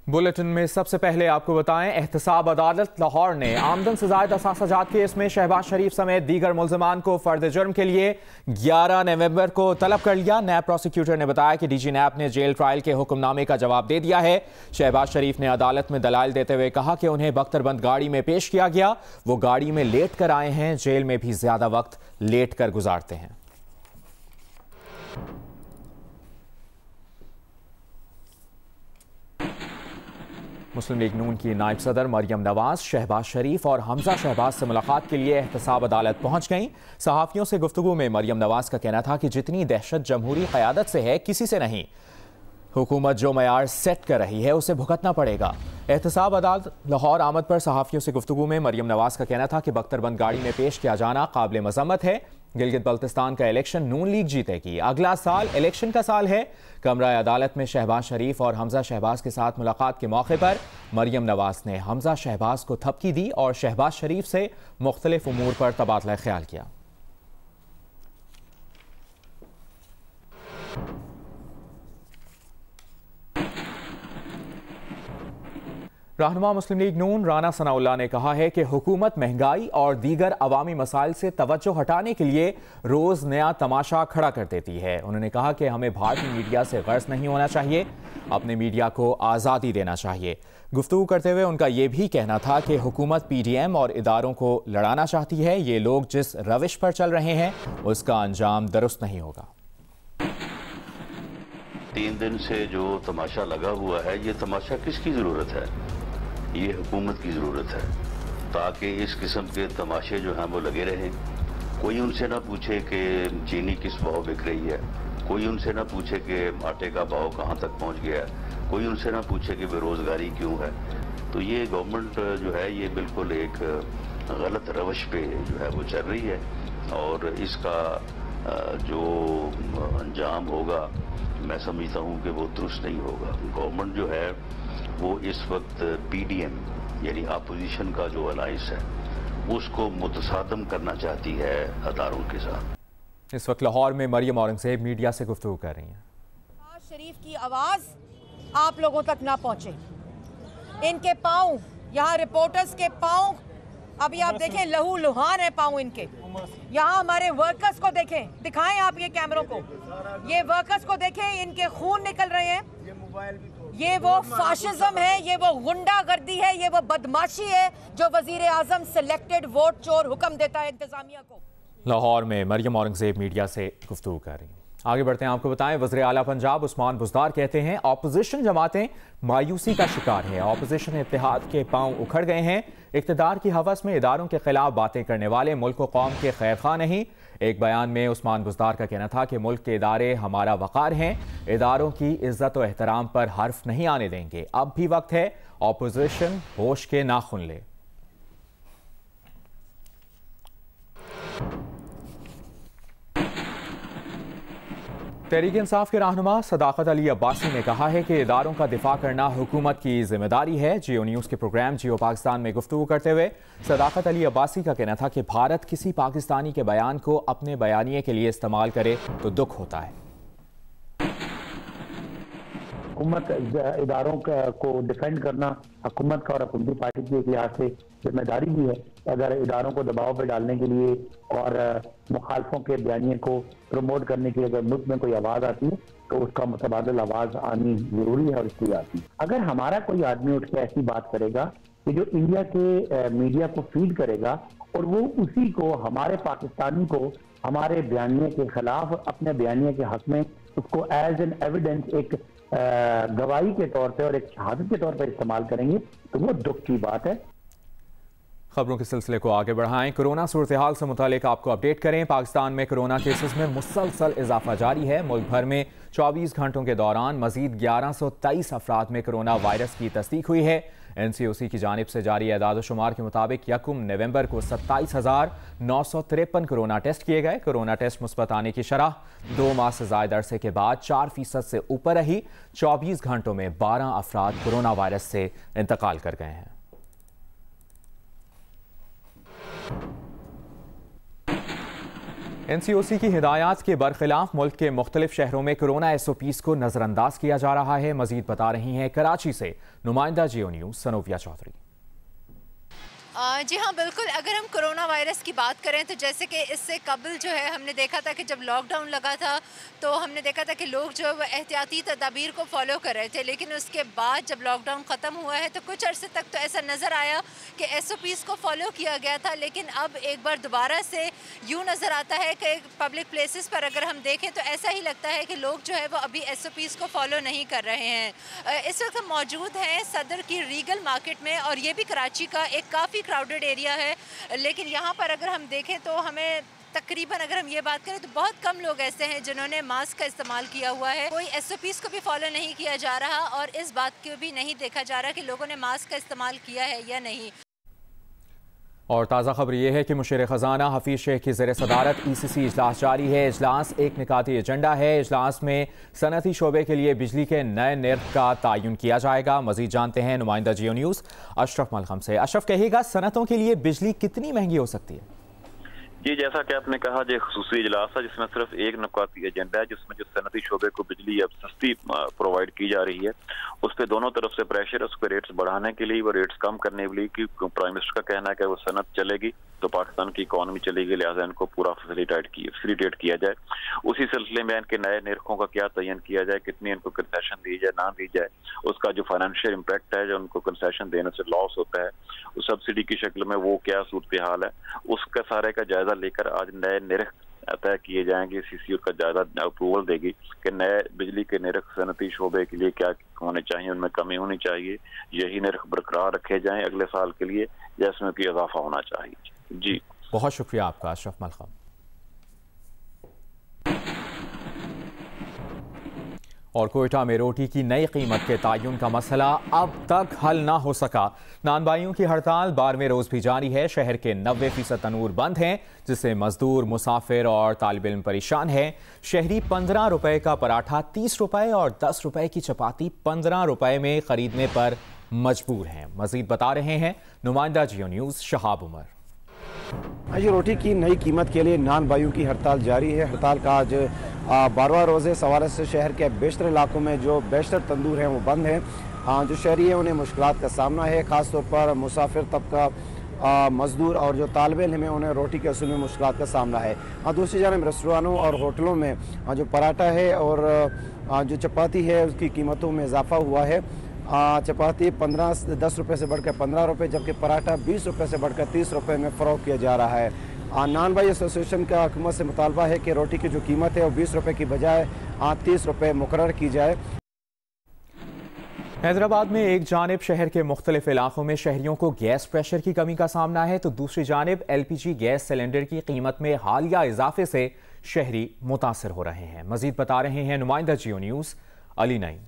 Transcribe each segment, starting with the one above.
Bulletin में सबसे पहले आपको बताएं, एहतसाब अदालत लाहौर ने आमदन से ज़ायद असासा जात केस में शहबाज शरीफ समेत दीगर मुल्ज़िमान को फर्द जुर्म के लिए 11 नवंबर को तलब कर लिया। नैब प्रोसिक्यूटर ने बताया कि डीजी नैब ने जेल ट्रायल के हुक्मनामे का जवाब दे दिया है। शहबाज शरीफ ने अदालत में दलाइल देते हुए कहा कि उन्हें बख्तरबंद गाड़ी में पेश किया गया, वो गाड़ी में लेट कर आए हैं, जेल में भी ज्यादा वक्त लेट कर गुजारते हैं। मुस्लिम लीग नून की नायब सदर मरियम नवाज शहबाज शरीफ और हमजा शहबाज से मुलाकात के लिए एहतसाब अदालत पहुंच गईं। सहाफ़ियों से गुफ्तगू में मरियम नवाज का कहना था कि जितनी दहशत जमहूरी क़यादत से है, किसी से नहीं। हुकूमत जो मयार सेट कर रही है उसे भुगतना पड़ेगा। एहतसाब अदालत लाहौर आमद पर सहाफ़ियों से गुफ्तगू में मरियम नवाज का कहना था कि बख्तरबंद गाड़ी में पेश किया जाना काबिल मज़म्मत है। गिलगित बल्तिस्तान का इलेक्शन नून लीग जीतेगी। अगला साल इलेक्शन का साल है। कमरा अदालत में शहबाज शरीफ और हमजा शहबाज के साथ मुलाकात के मौके पर मरियम नवाज ने हमजा शहबाज को थपकी दी और शहबाज शरीफ से मुख्तलिफ उमूर पर तबादला ख्याल किया। रहनुमा मुस्लिम लीग नून राना सनाउल्लाह ने कहा है कि हुकूमत महंगाई और दीगर अवामी मसाइल से तवज्जो हटाने के लिए रोज नया तमाशा खड़ा कर देती है। उन्होंने कहा कि हमें भारतीय मीडिया से गर्ज नहीं होना चाहिए, अपने मीडिया को आज़ादी देना चाहिए। गुफ्तगू करते हुए उनका यह भी कहना था कि हुकूमत PDM और इदारों को लड़ाना चाहती है। ये लोग जिस रविश पर चल रहे हैं उसका अंजाम दुरुस्त नहीं होगा। 3 दिन से जो तमाशा लगा हुआ है, ये तमाशा किसकी जरूरत है? ये हुकूमत की ज़रूरत है, ताकि इस किस्म के तमाशे जो हैं वो लगे रहें। कोई उनसे ना पूछे कि चीनी किस भाव बिक रही है, कोई उनसे ना पूछे कि आटे का भाव कहाँ तक पहुँच गया है, कोई उनसे ना पूछे कि बेरोज़गारी क्यों है। तो ये गवर्नमेंट जो है ये बिल्कुल एक गलत रवश पे जो है वो चल रही है और इसका जो अंजाम होगा मैं समझता हूँ कि वो दुरुस्त नहीं होगा। गवर्नमेंट जो है वो इस वक्त PDM यानी अपोजिशन का जो अलायंस है उसको मुतसादम करना चाहती है अदारों के साथ। इस वक्त लाहौर में मरियम औरंगजेब मीडिया से गुफ्तगू कर रही हैं। शरीफ की आवाज आप लोगों तक ना पहुंचे। इनके पांव, यहाँ रिपोर्टर्स के पांव, अभी आप देखें लहू लुहान है पांव इनके। यहाँ हमारे वर्कर्स को देखें, दिखाएं आप ये कैमरों को, ये वर्कर्स को देखें, इनके खून निकल रहे हैं। ये वो फाशिज्म है, ये वो गुंडागर्दी है, ये वो बदमाशी है जो वजीर आजम सिलेक्टेड वोट चोर हुक्म देता है इंतजामिया को। लाहौर में मरियम औरंगजेब मीडिया से गुफ्तगू कर रही हैं। आगे बढ़ते हैं, आपको बताएं, वज़ीर आला पंजाब उस्मान बुज़दार कहते हैं ऑपोजिशन जमातें मायूसी का शिकार है। ऑपोजिशन इत्तेहाद के पांव उखड़ गए हैं। इक़्तिदार की हवस में इदारों के खिलाफ बातें करने वाले मुल्क व कौम के खैर खा नहीं। एक बयान में उस्मान बुज़दार का कहना था कि मुल्क के इदारे हमारा वक़ार हैं, इदारों की इज्जत व एहतराम पर हर्फ नहीं आने देंगे। अब भी वक्त है ऑपोजिशन होश के नाखुन ले। तहरीक इंसाफ के रहनुमा सदाकत अली अब्बासी ने कहा है कि इदारों का दिफा करना हुकूमत की जिम्मेदारी है। जियो न्यूज़ के प्रोग्राम जियो पाकिस्तान में गुफ्तगू करते हुए सदाकत अली अब्बासी का कहना था कि भारत किसी पाकिस्तानी के बयान को अपने बयानिए के लिए इस्तेमाल करे तो दुख होता है। हुकूमत इदारों को डिफेंड करना हुकूमत का और हुकूमती पार्टी की एक लिहाज से जिम्मेदारी भी है। अगर इदारों को दबाव पर डालने के लिए और मुखालफों के बयानिए को प्रमोट करने के लिए अगर मुल्क में कोई आवाज़ आती है तो उसका मुतबादिल आवाज़ आनी जरूरी है और इसलिए आती है। अगर हमारा कोई आदमी उठ के ऐसी बात करेगा कि जो इंडिया के मीडिया को फीड करेगा और वो उसी को हमारे पाकिस्तानी को हमारे बयानिए के खिलाफ अपने बयानिए के हक में उसको एज एन एविडेंस एक गवाही के तौर पे और एक शहादत के तौर पर इस्तेमाल करेंगे तो वो दुख की बात है। खबरों के सिलसिले को आगे बढ़ाएं। कोरोना सूरत हाल से मुतालिक आपको अपडेट करें। पाकिस्तान में कोरोना केसेस में मुसलसल इजाफा जारी है। मुल्क भर में 24 घंटों के दौरान मजीद 1123 अफराद में कोरोना वायरस की तस्दीक हुई है। NCOC की जानिब से जारी एदाद-ओ-शुमार के मुताबिक 1 नवंबर को 27,953 कोरोना टेस्ट किए गए। कोरोना टेस्ट मुस्बत आने की शरह 2 माह से ज़ायद अरसे के बाद 4% से ऊपर रही। 24 घंटों में 12 अफराद कोरोना वायरस से इंतकाल कर गए हैं। NCOC की हिदायत के बरखिलाफ मुल्क के मुख्तलिफ शहरों में कोरोना SOPs को नजरअंदाज किया जा रहा है। मजीद बता रही हैं कराची से नुमाइंदा जियो न्यूज़ सनोविया चौधरी। जी हाँ, बिल्कुल। अगर हम कोरोना वायरस की बात करें तो जैसे कि इससे कबल जो है हमने देखा था कि जब लॉकडाउन लगा था तो हमने देखा था कि लोग जो है एहतियाती तदाबीर को फॉलो कर रहे थे, लेकिन उसके बाद जब लॉकडाउन ख़त्म हुआ है तो कुछ अरसे तक तो ऐसा नज़र आया कि SOPs को फॉलो किया गया था, लेकिन अब एक बार दोबारा से यूँ नज़र आता है कि पब्लिक प्लेसेस पर अगर हम देखें तो ऐसा ही लगता है कि लोग जो है वो अभी SOPs को फॉलो नहीं कर रहे हैं। इस वक्त हम मौजूद हैं सदर की रीगल मार्केट में और ये भी कराची का एक काफ़ी क्राउडेड एरिया है, लेकिन यहाँ पर अगर हम देखें तो हमें तकरीबन अगर हम ये बात करें तो बहुत कम लोग ऐसे हैं जिन्होंने मास्क का इस्तेमाल किया हुआ है। कोई SOPs को भी फॉलो नहीं किया जा रहा और इस बात को भी नहीं देखा जा रहा कि लोगों ने मास्क का इस्तेमाल किया है या नहीं। और ताज़ा खबर यह है कि मुशीर ख़जाना हफीज शेख की ज़ेर सदारत ECC इजलास जारी है। इजलास एक निकाती एजेंडा है। इजलास में सनती शोबे के लिए बिजली के नए निर्ख का तयन किया जाएगा। मजीद जानते हैं नुमाइंदा जियो न्यूज़ अशरफ मलखम से। अशरफ, कहिएगा सनतों के लिए बिजली कितनी महंगी हो सकती है? जी, जैसा कि आपने कहा, जो खुसूसी इजलास है जिसमें सिर्फ एक नुकाती एजेंडा है, जिसमें जो सनती शोबे को बिजली अब सस्ती प्रोवाइड की जा रही है, उस पर दोनों तरफ से प्रेशर है। उसके रेट्स बढ़ाने के लिए, वो रेट्स कम करने के लिए, कि प्राइम मिनिस्टर का कहना है कि वो सनत चलेगी तो पाकिस्तान की इकॉनमी चलेगी, लिहाजा इनको पूरा फैसिलिटेट किया जाए। उसी सिलसिले में इनके नए निर्खों का क्या तयन किया जाए, कितनी इनको कंसेशन दी जाए ना दी जाए, उसका जो फाइनेंशियल इम्पैक्ट है, जो उनको कंसेशन देने से लॉस होता है, उस सब्सिडी की शक्ल में वो क्या सूरत हाल है, उसका सारे का जायजा लेकर आज नए निर्ख तय किए जाएंगे। CCO का जायजा अप्रूवल देगी कि नए बिजली के निर्ख सनती शोबे के लिए क्या होने चाहिए, उनमें कमी होनी चाहिए, यही निर्ख बरकरार रखे जाएं अगले साल के लिए, जिसमें कि इजाफा होना चाहिए। जी, बहुत शुक्रिया आपका अशरफ मलखम। और कोयटा में रोटी की नई कीमत के तयन का मसला अब तक हल ना हो सका। नानबाइयों की हड़ताल 12वें रोज भी जारी है। शहर के 90% तनूर बंद हैं, जिससे मजदूर, मुसाफिर और तालिब इल्म परेशान हैं। शहरी 15 रुपए का पराठा 30 रुपए और 10 रुपए की चपाती 15 रुपए में खरीदने पर मजबूर हैं। मजीद बता रहे हैं नुमाइंदा जियो न्यूज़ शहाब उमर। आज रोटी की नई कीमत के लिए नान भाइयों की हड़ताल जारी है। हड़ताल का आज 12वां रोज़ है। सवार से शहर के बेशतर इलाकों में जो बेशतर तंदूर हैं वो बंद हैं। जो शहरी हैं उन्हें मुश्किलात का सामना है, ख़ासतौर पर मुसाफिर तबका, मजदूर और जो तालिब इल्म हैं उन्हें रोटी के असूल में मुश्किलात का सामना है। दूसरी जानब रेस्टोरानों और होटलों में जो पराठा है और जो चपाती है उसकी कीमतों में इजाफा हुआ है। चपाती 10 रुपये से बढ़कर 15 रुपये, जबकि पराठा 20 रुपये से बढ़कर 30 रुपये में फ़रोख्त किया जा रहा है। नान भाई एसोसिएशन का हुकूमत से मुतालबा है कि रोटी की जो कीमत है वो 20 रुपये की बजाय 30 रुपये मुकर्रर की जाए। हैदराबाद में एक जानिब शहर के मुख्तलिफ इलाकों में शहरियों को गैस प्रेशर की कमी का सामना है, तो दूसरी जानिब LPG गैस सिलेंडर की कीमत में हालिया इजाफे से शहरी मुतासर हो रहे हैं। मजीद बता रहे हैं नुमाइंदा जियो न्यूज़ अली नईम।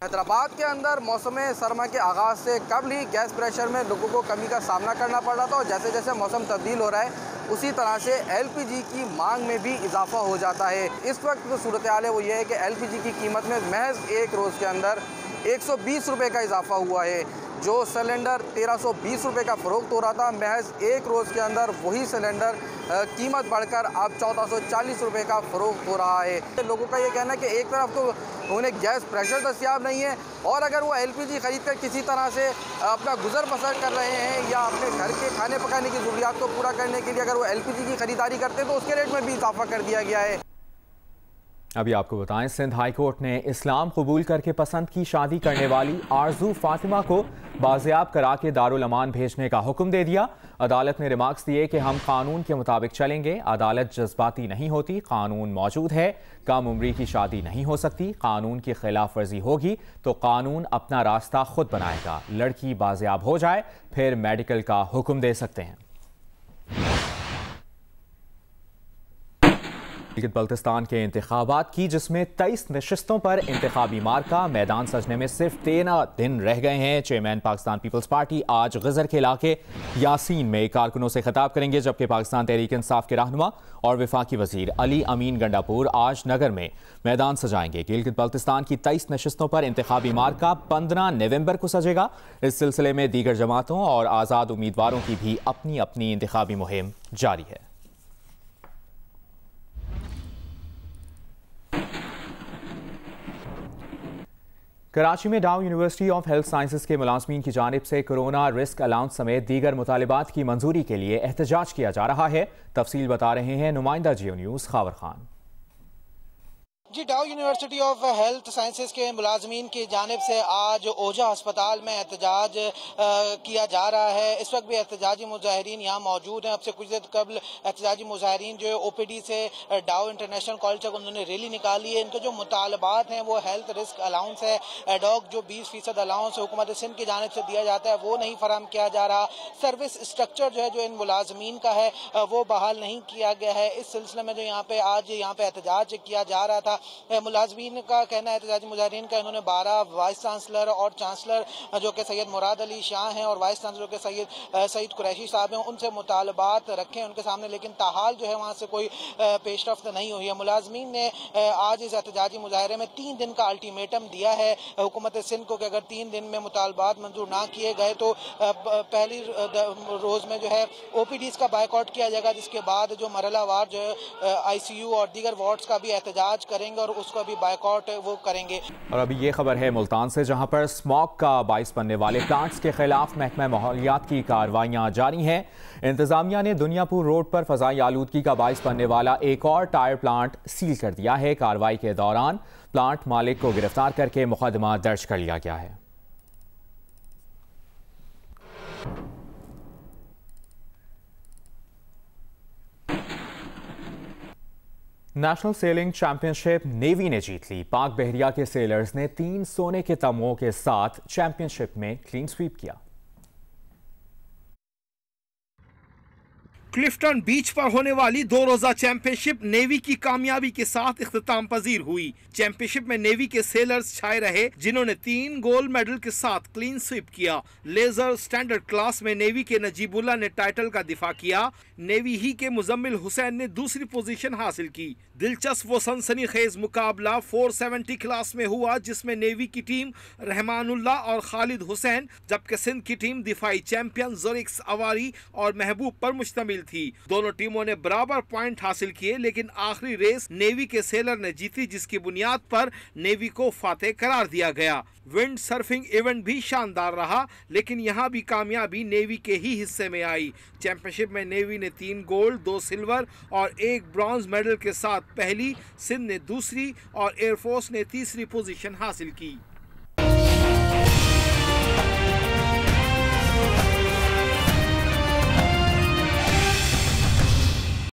हैदराबाद के अंदर मौसम सरमा के आगाज़ से कबल ही गैस प्रेशर में लोगों को कमी का सामना करना पड़ रहा था, और जैसे जैसे मौसम तब्दील हो रहा है उसी तरह से LPG की मांग में भी इजाफा हो जाता है। इस वक्त जो सूरत हाल है वो ये है कि LPG की कीमत में महज एक रोज़ के अंदर 120 रुपये का इजाफा हुआ है। जो सिलेंडर 1320 रुपये का फ़रोख्त हो रहा था, महज एक रोज़ के अंदर वही सिलेंडर कीमत बढ़कर अब 1440 रुपये का फ़रोख्त हो रहा है। लोगों का ये कहना है कि एक तरफ तो उन्हें गैस प्रेशर दस्तियाब नहीं है, और अगर वो LPG ख़रीद कर किसी तरह से अपना गुजर बसर कर रहे हैं या अपने घर के खाने पकाने की ज़रूरियात को पूरा करने के लिए अगर वो LPG की ख़रीदारी करते हैं तो उसके रेट में भी इजाफा कर दिया गया है। अभी आपको बताएं, सिंध हाई कोर्ट ने इस्लाम कबूल करके पसंद की शादी करने वाली आरजू फातिमा को बाजियाब करा के दारुल अमान भेजने का हुक्म दे दिया। अदालत ने रिमार्क्स दिए कि हम कानून के मुताबिक चलेंगे, अदालत जज्बाती नहीं होती, कानून मौजूद है, कम उम्री की शादी नहीं हो सकती, कानून की खिलाफ वर्जी होगी तो कानून अपना रास्ता खुद बनाएगा, लड़की बाजियाब हो जाए फिर मेडिकल का हुक्म दे सकते हैं। बल्तिस्तान के इंतखाबात की, जिसमें 23 नशिस्तों पर इंतखाबी मार्का, मैदान सजने में सिर्फ 13 दिन रह गए हैं। चेयरमैन पाकिस्तान पीपल्स पार्टी आज गजर के इलाके यासीन में कारकुनों से खिताब करेंगे, जबकि पाकिस्तान तहरीक इंसाफ के रहनुमा और वफाकी वजीर अली अमीन गंडापुर आज नगर में मैदान सजाएंगे। गिलगित बल्तिस्तान की 23 नशिस्तों पर इंतखाबी मार्का 15 नवंबर को सजेगा। इस सिलसिले में दीगर जमातों और आज़ाद उम्मीदवारों की भी अपनी अपनी इंतखाबी मुहिम जारी है। कराची में डाउ यूनिवर्सिटी ऑफ हेल्थ साइंसेज के मुलाजमीन की जानिब से कोरोना रिस्क अलाउंस समेत दीगर मुतालिबात की मंजूरी के लिए एहतजाज किया जा रहा है। तफसील बता रहे हैं नुमाइंदा जियो न्यूज़ खावर खान। जी, डाउ यूनिवर्सिटी ऑफ हेल्थ साइंसेज के मुलाजमीन की जानिब से आज ओझा अस्पताल में एहतजाज किया जा रहा है। इस वक्त भी एहतजाजी मुजाहिरीन यहाँ मौजूद हैं। अब से कुछ देर कबल एहतजाजी मुजाहिरीन जो है OPD से डाउ इंटरनेशनल कॉलेज तक उन्होंने रैली निकाली है। इनके जो मुतालबात हैं वो हेल्थ रिस्क अलाउंस है, एडॉक जो 20% अलाउंस हुकूमत सिंध की जानिब से दिया जाता है वो नहीं फराहम किया जा रहा। सर्विस स्ट्रक्चर जो है जो इन मुलाजमीन का है वो बहाल नहीं किया गया है। इस सिलसिले में जो यहाँ पे आज एहतजाज किया जा रहा था। मुलाजमीन का कहना है, एहतजाजी मुजाहिरीन का, इन्होंने 12 वाइस चांसलर और चांसलर जो कि सैयद मुराद अली शाह हैं और वाइस चांसलर के सईद कुरैशी साहब हैं, उनसे मुतालबात रखे उनके सामने, लेकिन ताहाल जो है वहाँ से कोई पेशरफ्त नहीं हुई है। मुलाजमीन ने आज इस एहतजाजी मुजाहरे में 3 दिन का अल्टीमेटम दिया है हुकूमत सिंध को कि अगर 3 दिन में मुतालबात मंजूर ना किए गए तो पहली रोज में जो है OPDs का बायकॉट किया जाएगा, जिसके बाद जो मरहलावार जो है ICU और दीगर वार्ड्स का भी एहतजाज करेंगे और उसको भी बायकॉट वो करेंगे। और अभी ये खबर है मुल्तान से, जहां पर स्मॉग का बाइस बनने वाले प्लांट्स के खिलाफ महकमा माहौलियात की कार्रवाइयां जारी हैं। इंतजामिया ने दुनियापुर रोड पर फजाई आलूदगी का बाइस बनने वाला एक और टायर प्लांट सील कर दिया है। कार्रवाई के दौरान प्लांट मालिक को गिरफ्तार करके मुकदमा दर्ज कर लिया गया है। नेशनल सेलिंग चैंपियनशिप नेवी ने जीत ली। पाक बहरिया के सेलर्स ने 3 सोने के तमगों के साथ चैंपियनशिप में क्लीन स्वीप किया। क्लिफ्टन बीच पर होने वाली 2 रोजा चैंपियनशिप नेवी की कामयाबी के साथ इख्तिताम पजीर हुई। चैंपियनशिप में नेवी के सेलर्स छाए रहे, जिन्होंने 3 गोल्ड मेडल के साथ क्लीन स्वीप किया। लेजर स्टैंडर्ड क्लास में नेवी के नजीबुल्ला ने टाइटल का दिफा किया। नेवी ही के मुजम्मिल हुसैन ने दूसरी पोजीशन हासिल की। दिलचस्प व सनसनीखेज मुकाबला 470 क्लास में हुआ, जिसमें नेवी की टीम रहमानुल्ला और खालिद हुसैन, जबकि सिंध की टीम दिफाई चैंपियन जोरिक्स अवारी और महबूब पर मुश्तमिल थी। दोनों टीमों ने बराबर पॉइंट हासिल किए, लेकिन आखिरी रेस नेवी के सेलर ने जीती, जिसकी बुनियाद पर नेवी को फातेह करार दिया गया। विंड सर्फिंग इवेंट भी शानदार रहा, लेकिन यहां भी कामयाबी नेवी के ही हिस्से में आई। चैंपियनशिप में नेवी ने 3 गोल्ड, 2 सिल्वर और 1 ब्रॉन्ज मेडल के साथ पहली, सिंध ने दूसरी और एयरफोर्स ने तीसरी पोजीशन हासिल की।